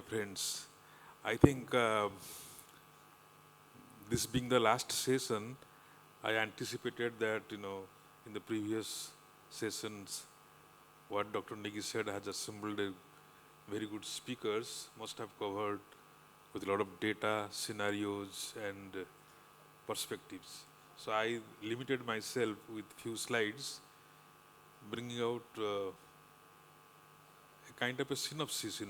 friends. I think this being the last session, I anticipated that, in the previous sessions, what Dr. Negi said has assembled a very good speakers, must have covered with a lot of data, scenarios, and perspectives. So I limited myself with few slides, bringing out a kind of a synopsis.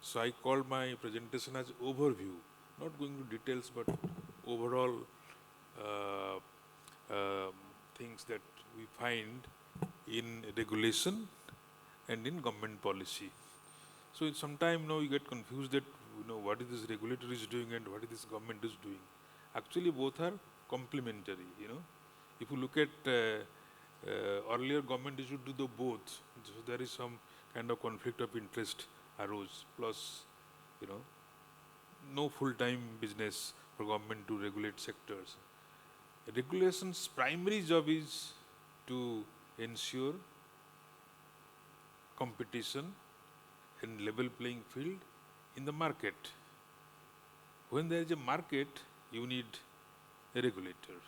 So I called my presentation as overview, not going to details, but overall uh, things that we find in regulation and in government policy. So sometimes you get confused that what is this regulator is doing and what is this government is doing. Actually, both are complementary. If you look at earlier, government used to do the both. So there is some kind of conflict of interest arose. Plus, you know, no full-time business for government to regulate sectors. Regulation's primary job is to ensure competition and level playing field in the market. When there is a market, you need a regulator.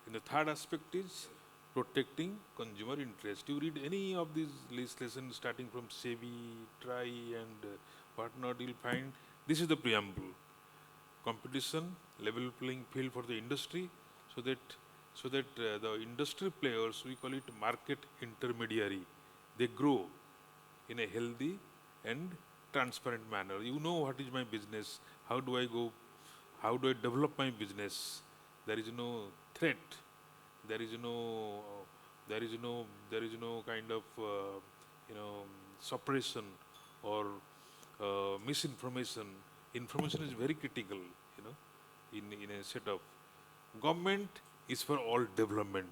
And the third aspect is protecting consumer interest. You read any of these legislation starting from SEBI, TRI and whatnot, you'll find this is the preamble. Competition, level playing field for the industry, so that the industry players, we call it market intermediary, they grow in a healthy and transparent manner. You know what is my business, how do I go, how do I develop my business? There is no threat, there is no kind of suppression or misinformation. Information is very critical, in a setup. Government is for all development.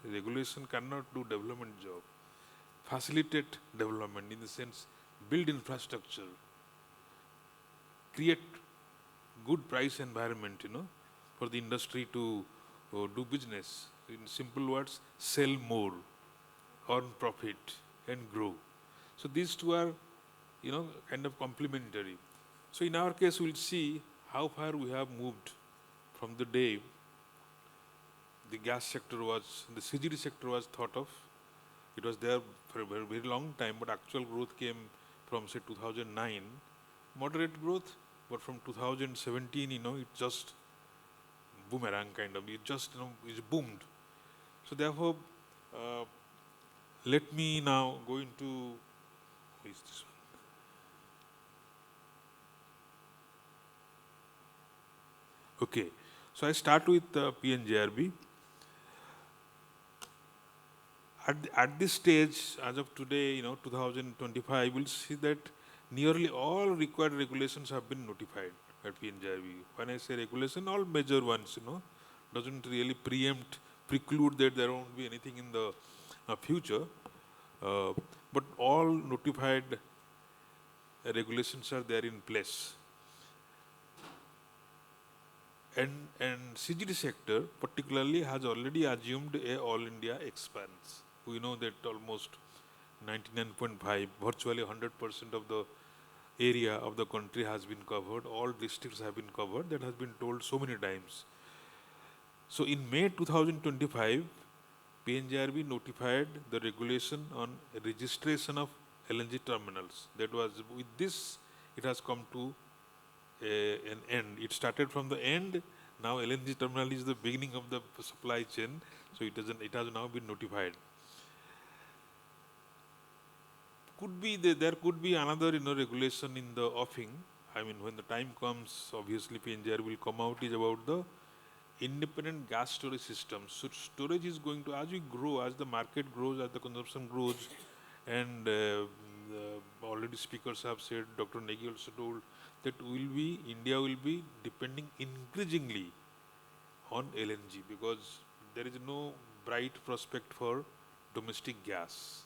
Regulation cannot do development job. Facilitate development in the sense, build infrastructure, create good price environment, for the industry to do business. In simple words, sell more, earn profit, and grow. So these two are, kind of complementary. So in our case, we'll see how far we have moved from the day the gas sector was, the CGD sector was thought of. It was there for a very, very long time, but actual growth came from, say, 2009. Moderate growth, but from 2017, it just boomerang kind of, it just, it boomed. So therefore, let me now go into, what is this one? Okay, so I start with PNGRB. At this stage, as of today, 2025, we'll see that nearly all required regulations have been notified at PNGRB. When I say regulation, all major ones, doesn't really preclude that there won't be anything in the future. But all notified regulations are there in place. And CGD sector particularly has already assumed a all India expanse. We know that almost 99.5, virtually 100% of the area of the country has been covered, all districts have been covered, that has been told so many times. So in May 2025, PNGRB notified the regulation on registration of LNG terminals. That was, with this, it has come to an end. It started from the end. Now LNG terminal is the beginning of the supply chain. So it has now been notified. Could be there could be another regulation in the offing. I mean, when the time comes, obviously PNGR will come out, is about the independent gas storage system. So storage is going to, as we grow, as the market grows, as the consumption grows, and already speakers have said, Dr. Negi also told, that India will be depending increasingly on LNG, because there is no bright prospect for domestic gas.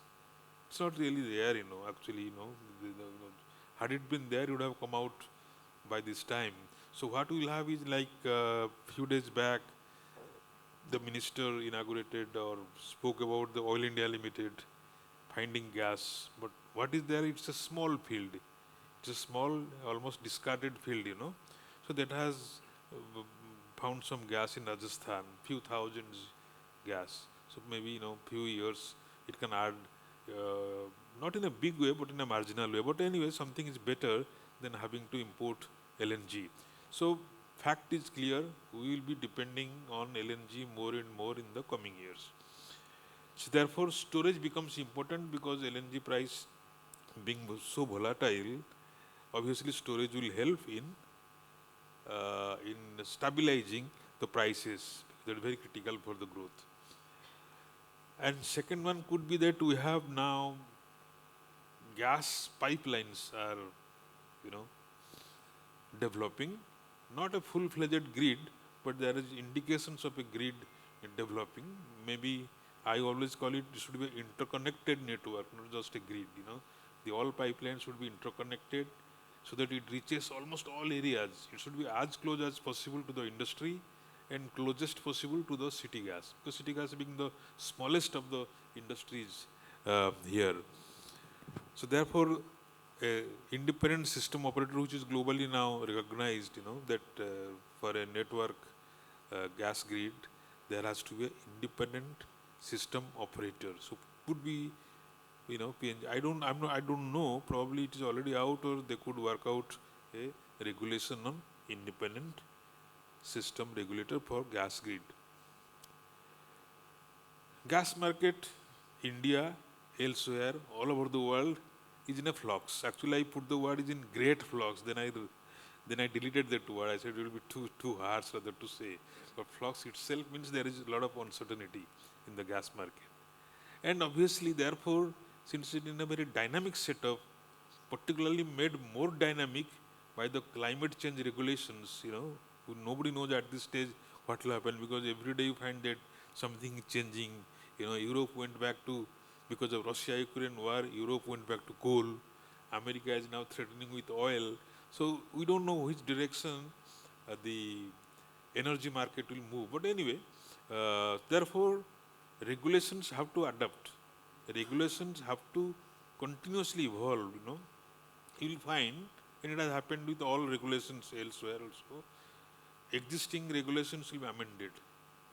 It's not really there, actually, had it been there, it would have come out by this time. So what we'll have is, like few days back, the minister inaugurated or spoke about the Oil India Limited finding gas. But what is there? It's a small field. It's a small, almost discarded field, you know. So that has uh, found some gas in Rajasthan, few thousands gas. So maybe, you know, few years it can add, not in a big way, but in a marginal way. But anyway, something is better than having to import LNG. So fact is clear, we will be depending on LNG more and more in the coming years. So therefore, storage becomes important because LNG price being so volatile, obviously storage will help in stabilizing the prices. That is very critical for the growth. And second one could be that we have now gas pipelines are, you know, developing, not a full-fledged grid, but there is indications of a grid developing. Maybe I always call it should be an interconnected network, not just a grid. You know, the all pipelines should be interconnected so that it reaches almost all areas. It should be as close as possible to the industry and closest possible to the city gas, because city gas being the smallest of the industries here. So therefore, a independent system operator, which is globally now recognized, you know, that for a network gas grid, there has to be an independent system operator. So could be, you know, PNG. I don't know. Probably it is already out, or they could work out a regulation on independent system regulator for gas grid. Gas market, India, elsewhere, all over the world, is in a flux. Actually, I put the word is in great flux. Then I deleted that word. I said it will be too harsh rather to say. But flux itself means there is a lot of uncertainty in the gas market. And obviously, therefore, since it is in a very dynamic setup, particularly made more dynamic by the climate change regulations, you know, nobody knows at this stage what will happen, because every day you find that something is changing. You know, Europe went back to, because of Russia-Ukraine war, Europe went back to coal. America is now threatening with oil. So we don't know which direction the energy market will move. But anyway, therefore, regulations have to adapt. Regulations have to continuously evolve, you know. You will find, and it has happened with all regulations elsewhere also, existing regulations will be amended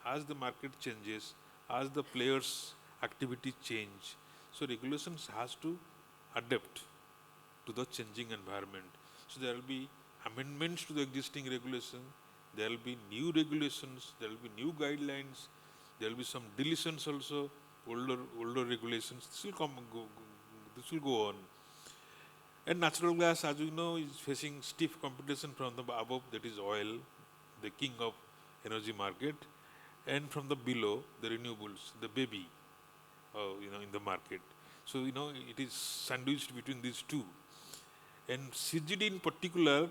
as the market changes, as the players' activity change. So regulations has to adapt to the changing environment. So there will be amendments to the existing regulation, there will be new regulations, there will be new guidelines, there will be some deletions also, older regulations. This will go on. And natural gas, as we know, is facing stiff competition from the above, that is oil, the king of energy market, and from the below, the renewables, the baby, you know, in the market. So, you know, it is sandwiched between these two. And CGD in particular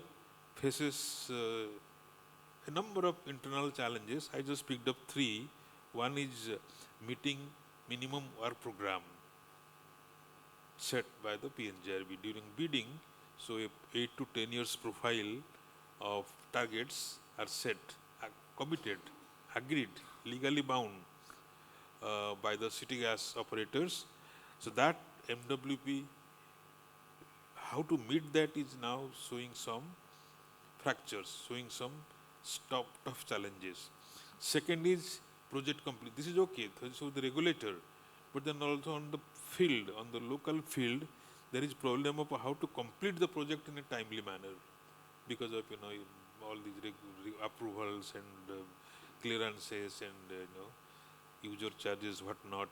faces a number of internal challenges. I just picked up three. One is meeting minimum work program set by the PNGRB during bidding. So, a 8 to 10 years profile of targets are set, committed, agreed, legally bound by the city gas operators. So that MWP, how to meet that is now showing some fractures, showing some tough challenges. Second is project complete. This is okay, so the regulator, but then also on the field, on the local field, there is problem of how to complete the project in a timely manner, because of, you know, all these approvals and clearances and, you know, user charges, whatnot.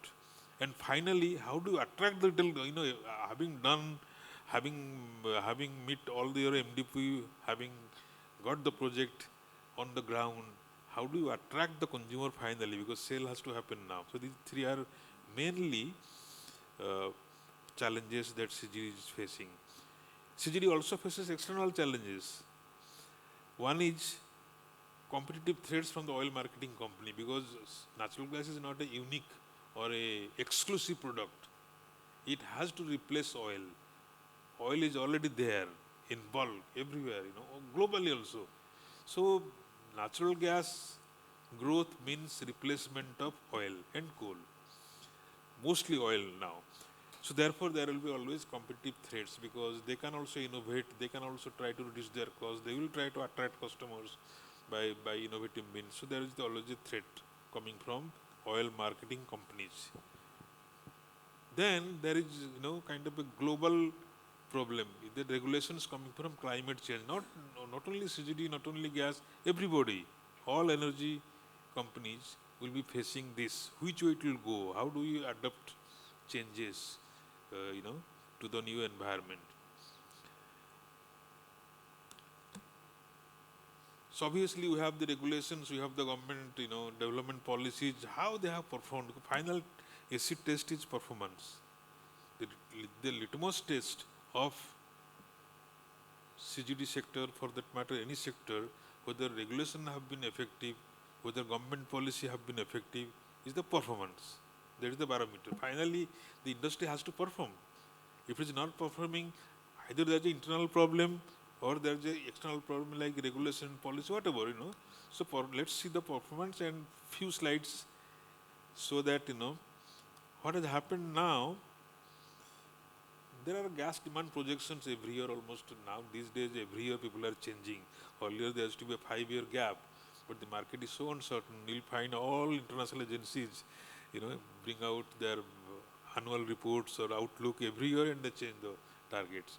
And finally, how do you attract the, you know, having meet all the your MDP, having got the project on the ground, how do you attract the consumer finally, because sale has to happen now. So these three are mainly challenges that CGD is facing. CGD also faces external challenges. One is competitive threats from the oil marketing company, because natural gas is not a unique or a exclusive product. It has to replace oil. Oil is already there in bulk everywhere, you know, globally also. So natural gas growth means replacement of oil and coal, mostly oil now. So therefore, there will be always competitive threats because they can also innovate, they can also try to reduce their cost, they will try to attract customers by innovative means. So there is always a threat coming from oil marketing companies. Then there is, kind of a global problem. The regulations coming from climate change, not only CGD, not only gas, everybody, all energy companies will be facing this. Which way it will go? How do you adapt changes, to the new environment? So obviously we have the regulations, we have the government, development policies, how they have performed. Final acid test is performance. The litmus test of CGD sector, for that matter any sector, whether regulation have been effective, whether government policy have been effective, is the performance. That is the barometer. Finally, the industry has to perform. If it is not performing, either there is an internal problem or there is an external problem like regulation, policy, whatever, So let's see the performance and few slides so that, what has happened now. There are gas demand projections every year almost now. These days, every year people are changing. Earlier there used to be a 5-year gap, but the market is so uncertain. You'll find all international agencies, bring out their annual reports or outlook every year and they change the targets.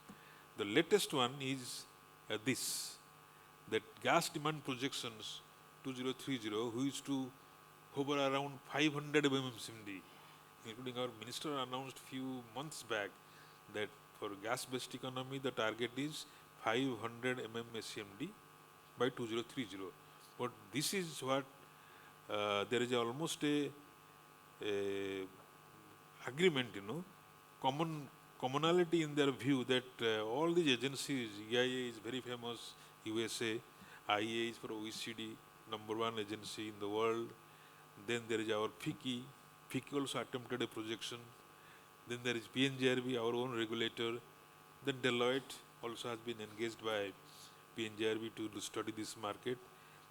The latest one is this, that gas demand projections 2030, who used to hover around 500 mmSCMD, including our minister announced few months back that for gas-based economy, the target is 500 mmSCMD by 2030. But this is what there is almost a agreement, commonality in their view that all these agencies, EIA is very famous, USA, IEA is for OECD, #1 agency in the world. Then there is our FICCI. FICCI also attempted a projection. Then there is PNGRB, our own regulator. Then Deloitte also has been engaged by PNGRB to study this market.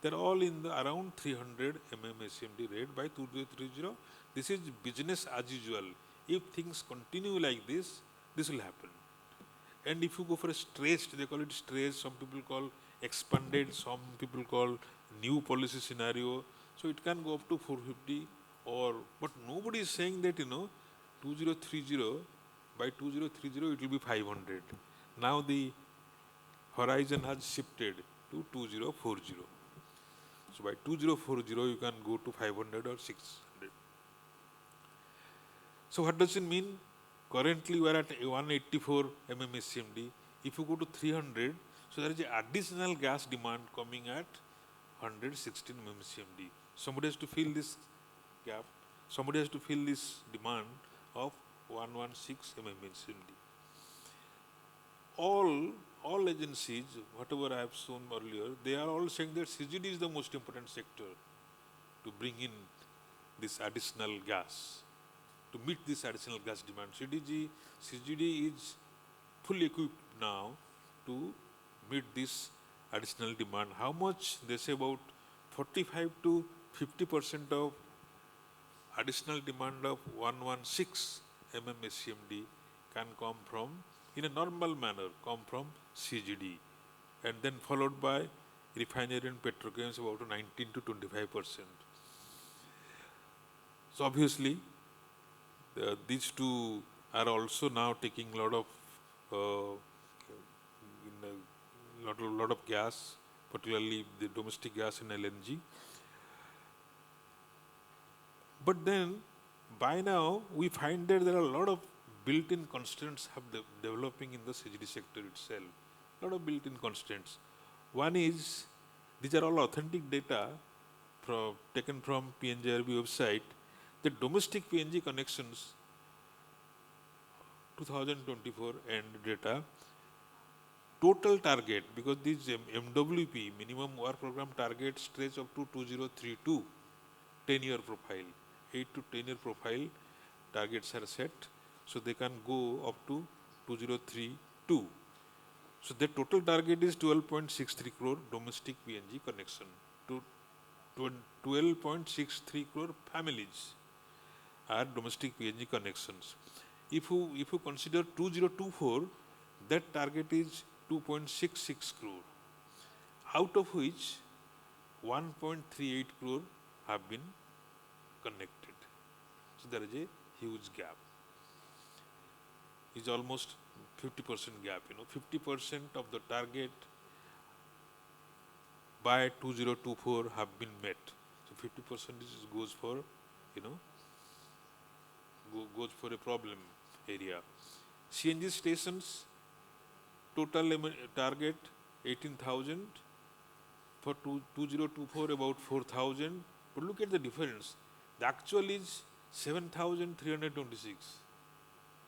They're all in the around 300 mmSCMD rate by 2030. This is business as usual. If things continue like this will happen. And if you go for a stretched, they call it stretched, some people call expanded, some people call new policy scenario. So it can go up to 450 but nobody is saying that, 2030, by 2030 it will be 500. Now the horizon has shifted to 2040. So by 2040 you can go to 500 or 600. So what does it mean? Currently we are at 184 mmSCMD. If you go to 300, so there is an additional gas demand coming at 116 mmSCMD. Somebody has to fill this gap. Somebody has to fill this demand of 116 mmSCMD. All agencies, whatever I have shown earlier, they are all saying that CGD is the most important sector to bring in this additional gas, to meet this additional gas demand. CGD is fully equipped now to meet this additional demand. How much? They say about 45 to 50% of additional demand of 116 mmSCMD can come from, in a normal manner, come from CGD, and then followed by refinery and petrochemicals about 19 to 25%. So obviously, these two are also now taking a lot of gas, particularly the domestic gas and LNG. But then, by now, we find that there are a lot of built-in constraints developing in the CGD sector itself. A lot of built-in constraints. One is, these are all authentic data taken from PNGRB website. The domestic PNG connections, 2024 end data, total target, because these MWP, minimum work program target, stretch up to 2032, 10-year profile. 8 to 10-year profile targets are set, so they can go up to 2032. So the total target is 12.63 crore domestic PNG connection to 12.63 crore families are domestic PNG connections. If you consider 2024, that target is 2.66 crore, out of which 1.38 crore have been connected. So there is a huge gap. It's almost 50% gap. 50% of the target by 2024 have been met. So 50% goes for, you know, goes for a problem area. CNG stations, total target 18,000. For 2024, about 4,000. But look at the difference. The actual is 7,326.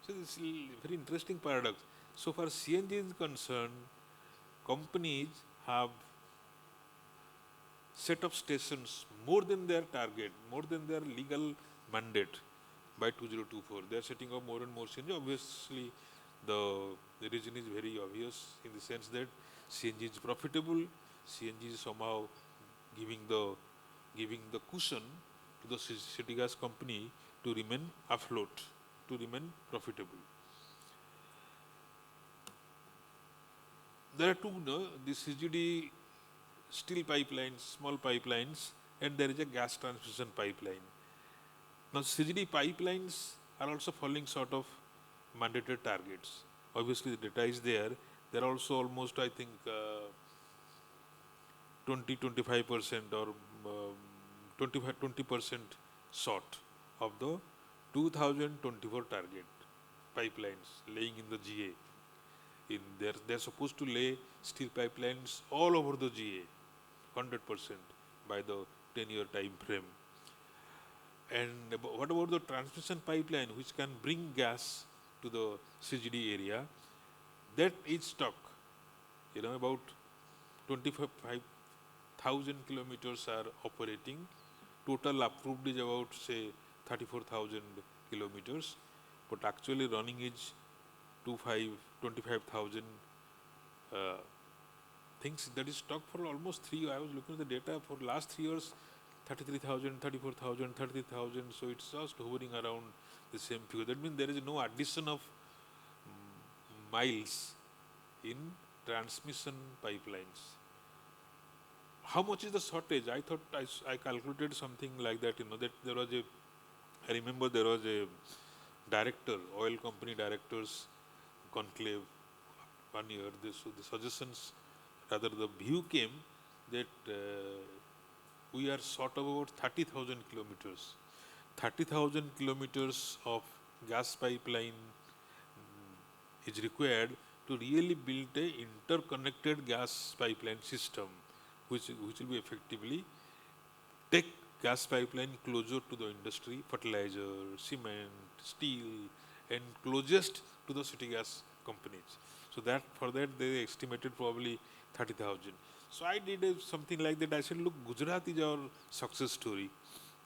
So this is a very interesting paradox. So far CNG is concerned, companies have set of stations more than their target, more than their legal mandate by 2024. They are setting up more and more CNG. Obviously, the reason is very obvious in the sense that CNG is profitable. CNG is somehow giving the cushion to the city gas company to remain afloat, to remain profitable. There are two, the CGD steel pipelines, small pipelines, and there is a gas transmission pipeline. Now, CGD pipelines are also falling short of mandated targets. Obviously, the data is there. They are also almost, I think, 25% or 20% short of the 2024 target pipelines laying in the GA. They're supposed to lay steel pipelines all over the GA, 100% by the 10-year time frame. And what about the transmission pipeline, which can bring gas to the CGD area? That is stuck. About 25,000 kilometers are operating. Total approved is about, say, 34,000 kilometers, but actually running is 25,000 things. That is stuck for almost 3 years. I was looking at the data for last 3 years, 33,000, 34,000, 30,000. So it's just hovering around the same figure. That means there is no addition of miles in transmission pipelines. How much is the shortage? I thought I calculated something like that. That there was I remember there was a director, oil company directors conclave one year. So the suggestions, rather the view came that we are short of about 30,000 kilometers. 30,000 kilometers of gas pipeline is required to really build a interconnected gas pipeline system, which will be effectively take gas pipeline closer to the industry, fertilizer, cement, steel, and closest to the city gas companies. So that for that they estimated probably 30,000. So I did something like that. I said, look, Gujarat is our success story.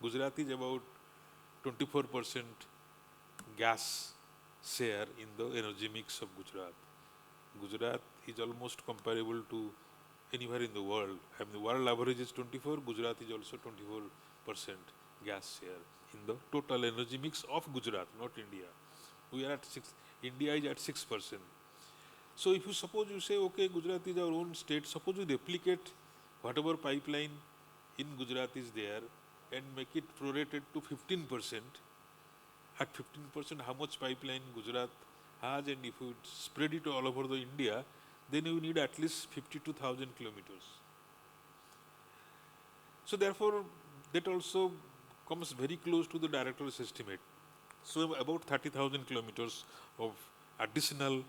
Gujarat is about 24% gas share in the energy mix of Gujarat. Gujarat is almost comparable to anywhere in the world. I mean, the world average is 24. Gujarat is also 24% gas share in the total energy mix of Gujarat, not India. We are at 6. India is at 6%. So if you suppose you say, okay, Gujarat is our own state, suppose we replicate whatever pipeline in Gujarat is there and make it prorated to 15%. At 15%, how much pipeline Gujarat has, and if you spread it all over the India, then you need at least 52,000 kilometers. So therefore, that also comes very close to the director's estimate. So about 30,000 kilometers of additional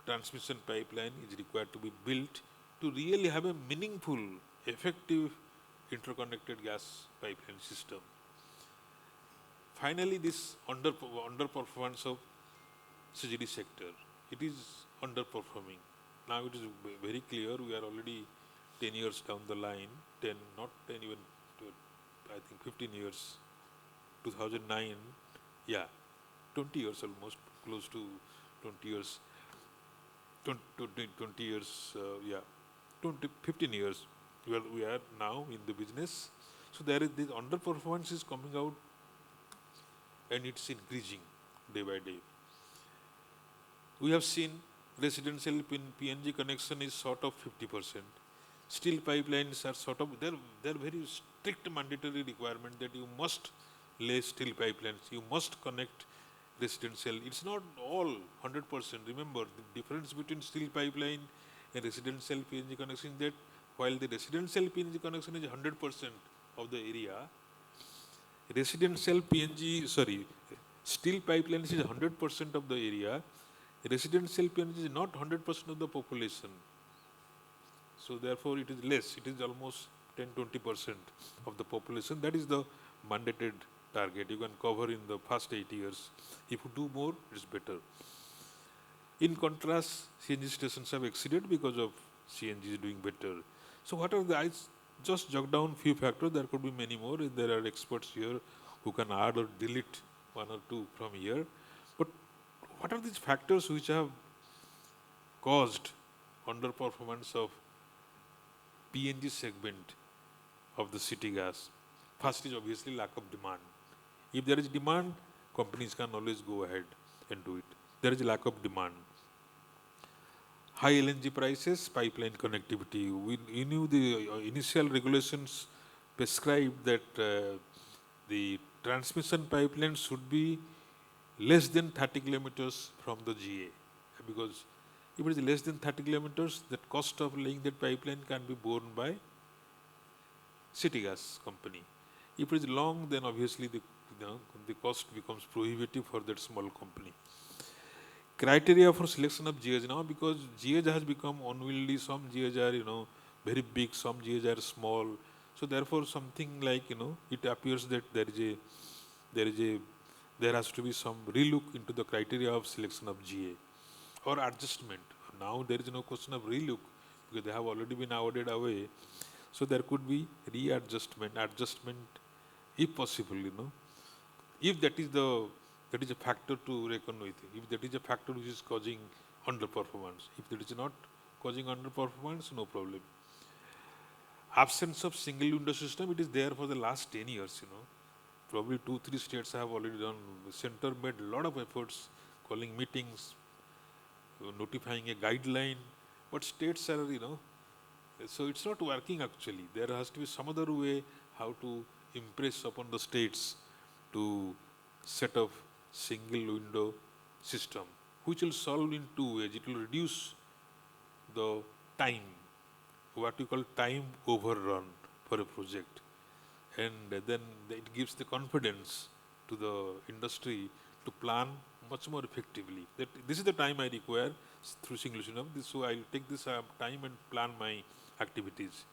transmission pipeline is required to be built to really have a meaningful, effective interconnected gas pipeline system. Finally, this underperformance of CGD sector, it is underperforming. Now it is very clear we are already 10 years down the line, 10, not 10 even, I think 15 years, 2009, 20 years almost, close to 20 years, 20 years, 15 years we are now in the business. So there is this underperformance is coming out and it's increasing. day by day. We have seen residential PNG connection is sort of 50%. Steel pipelines are sort of, they're very strict mandatory requirement that you must lay steel pipelines, you must connect residential. It's not all 100%. Remember, the difference between steel pipeline and residential PNG connection is that while the residential PNG connection is 100% of the area, steel pipelines is 100% of the area, residential PNG is not 100% of the population. So therefore it is less, it is almost 10-20% of the population. That is the mandated target you can cover in the first 8 years. If you do more, it's better. In contrast, CNG stations have exceeded because of CNG is doing better. So what are the, I just jot down few factors, there could be many more. There are experts here who can add or delete one or two from here. But what are these factors which have caused underperformance of PNG segment of the city gas? First is obviously lack of demand. If there is demand, companies can always go ahead and do it. There is lack of demand. High LNG prices, pipeline connectivity. We knew the initial regulations prescribed that the transmission pipeline should be less than 30 kilometers from the GA. Because if it is less than 30 kilometers, the cost of laying that pipeline can be borne by city gas company. If it is long, then obviously the cost becomes prohibitive for that small company. Criteria for selection of GAs now, because GAs has become unwieldy. Some GAs are very big, some GAs are small. So therefore, something like it appears that there has to be some relook into the criteria of selection of GA or adjustment. Now there is no question of relook because they have already been awarded away. So there could be adjustment if possible. If that is a factor to reckon with. If that is a factor which is causing underperformance. If that is not causing underperformance, no problem. Absence of single window system, it is there for the last 10 years. Probably 2-3 states have already done. The center made a lot of efforts, calling meetings, notifying a guideline, but states are, so it's not working actually. There has to be some other way how to impress upon the states to set up single window system, which will solve in two ways. It will reduce the time, what we call time overrun for a project. And then it gives the confidence to the industry to plan much more effectively. That this is the time I require through single system. So I'll take this time and plan my activities.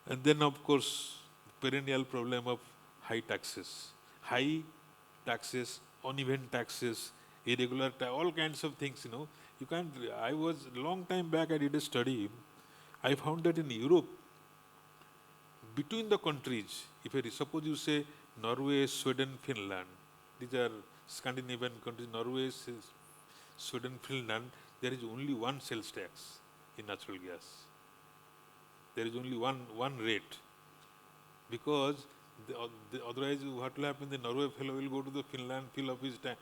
And then of course, perennial problem of high taxes, uneven taxes, irregular all kinds of things. You can't. I was long time back. I did a study. I found that in Europe, between the countries, suppose you say Norway, Sweden, Finland, these are Scandinavian countries. Norway, Sweden, Finland. There is only one sales tax in natural gas. There is only one rate, because otherwise what will happen? The Norway fellow will go to the Finland, fill up his tank.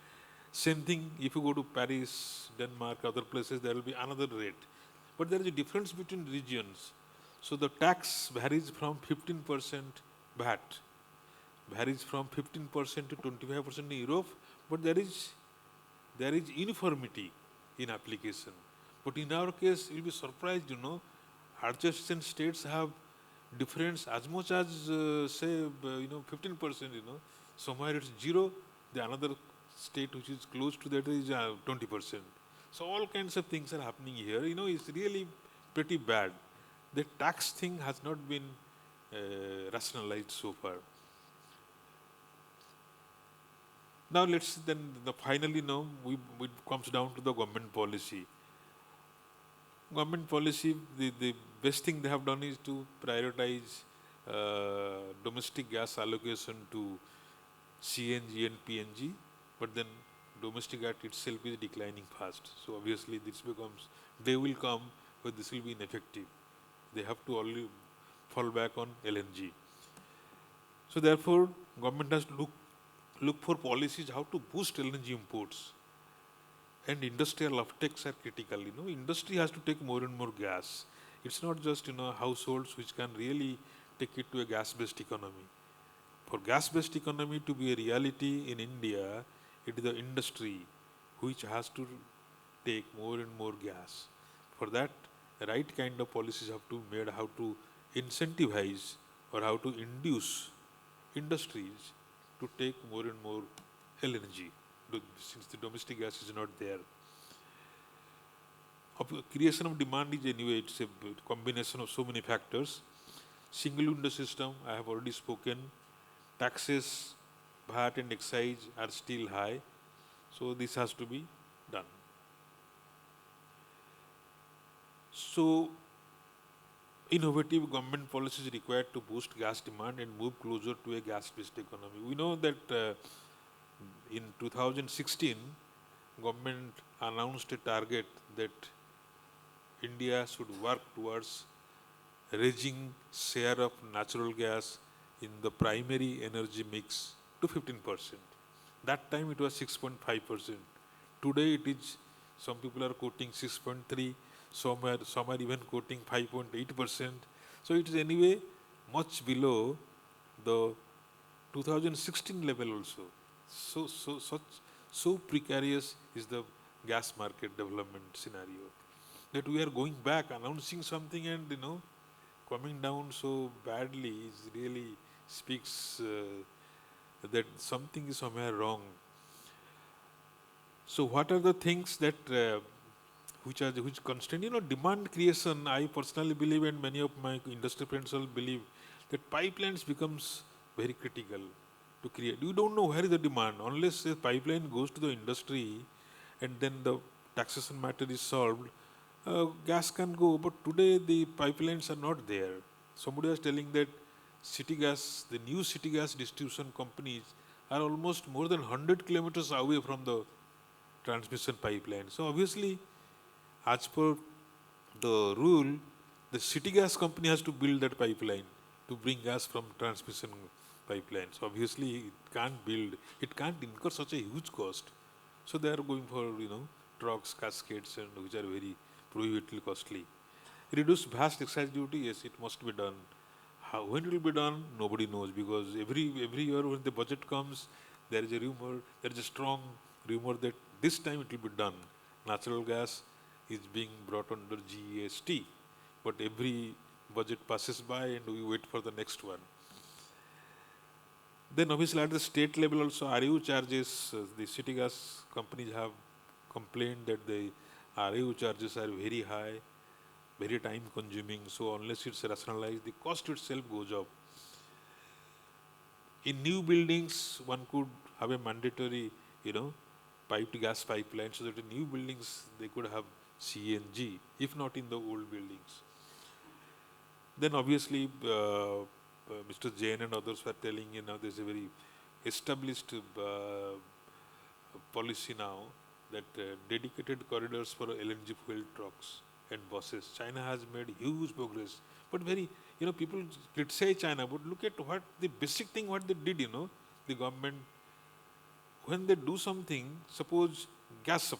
Same thing if you go to Paris, Denmark, other places, there will be another rate. But there is a difference between regions. So the tax varies from 15% VAT, varies from 15% to 25% in Europe, but there is uniformity in application. But in our case, you'll be surprised, adjacent states have difference as much as say 15%. Somewhere it's 0, the another state which is close to that is 20%. So all kinds of things are happening here. It's really pretty bad. The tax thing has not been rationalized so far. Now let's finally it comes down to the government policy. Government policy, the best thing they have done is to prioritize domestic gas allocation to CNG and PNG, but then domestic gas itself is declining fast. So obviously they will come, but this will be ineffective. They have to only fall back on LNG. So therefore, government has to look for policies how to boost LNG imports. And industrial offtakes are critical. Industry has to take more and more gas. It's not just households which can really take it to a gas-based economy. For gas-based economy to be a reality in India, it is the industry which has to take more and more gas. For that, the right kind of policies have to be made, how to incentivize or how to induce industries to take more and more LNG, since the domestic gas is not there. Creation of demand is anyway, it's a combination of so many factors. Single window system, I have already spoken. Taxes, VAT and excise are still high. So this has to be done. So innovative government policies required to boost gas demand and move closer to a gas-based economy. We know that in 2016, government announced a target that India should work towards raising share of natural gas in the primary energy mix to 15%. That time it was 6.5%. Today it is, some people are quoting 6.3, some are even quoting 5.8%. So it is anyway much below the 2016 level also. So precarious is the gas market development scenario that we are going back, announcing something and coming down so badly is really speaks that something is somewhere wrong. So what are the things that which constrain? Demand creation, I personally believe, and many of my industry friends all believe, that pipelines becomes very critical to create. You don't know where is the demand unless a pipeline goes to the industry and then the taxation matter is solved. Gas can go, but today the pipelines are not there. Somebody was telling that city gas, the new city gas distribution companies are almost more than 100 kilometers away from the transmission pipeline. So obviously, as per the rule, the city gas company has to build that pipeline to bring gas from transmission pipelines. Obviously, it can't incur such a huge cost. So they are going for trucks, cascades, and which are very prohibitively costly. Reduce vast excise duty, yes, it must be done. When it will be done, nobody knows, because every year when the budget comes, there is a rumor, there is a strong rumor that this time it will be done. Natural gas is being brought under GST, but every budget passes by and we wait for the next one. Then obviously at the state level also, RU charges, the city gas companies have complained that the RU charges are very high, very time consuming, so unless it's rationalized, the cost itself goes up. In new buildings, one could have a mandatory, piped gas pipeline, so that in new buildings they could have CNG, if not in the old buildings. Then obviously, Mr. Jain and others were telling, there's a very established policy now that dedicated corridors for LNG fuel trucks and buses. China has made huge progress, but people criticize China, but look at what the basic thing what they did, the government, when they do something, suppose gas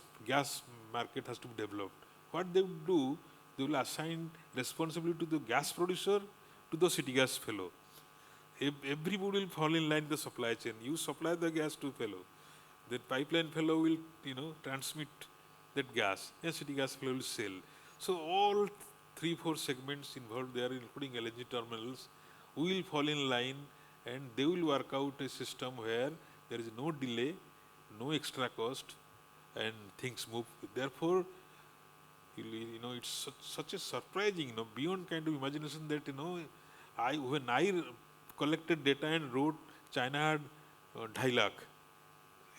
market has to be developed. What they would do, they will assign responsibility to the gas producer, to the city gas fellow. Everybody will fall in line with the supply chain. You supply the gas to fellow. The pipeline fellow will, transmit that gas, and city gas fellow will sell. So all 3-4 segments involved there, including LNG terminals, will fall in line, and they will work out a system where there is no delay, no extra cost, and things move. Therefore, it's such a surprising, beyond kind of imagination that, when I collected data and wrote, China had 2.5 lakh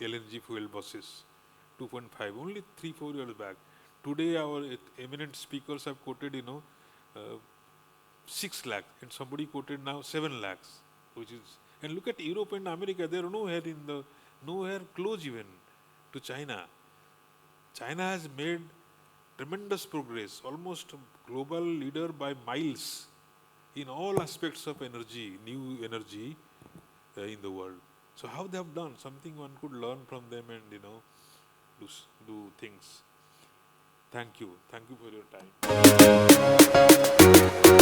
LNG fuel buses, 2.5, only 3-4 years back. Today, our eminent speakers have quoted, 6 lakh, and somebody quoted now 7 lakhs, and look at Europe and America, they are nowhere close even to China. China has made tremendous progress, almost global leader by miles in all aspects of energy, new energy in the world. So how they have done, something one could learn from them and, do things. Thank you for your time.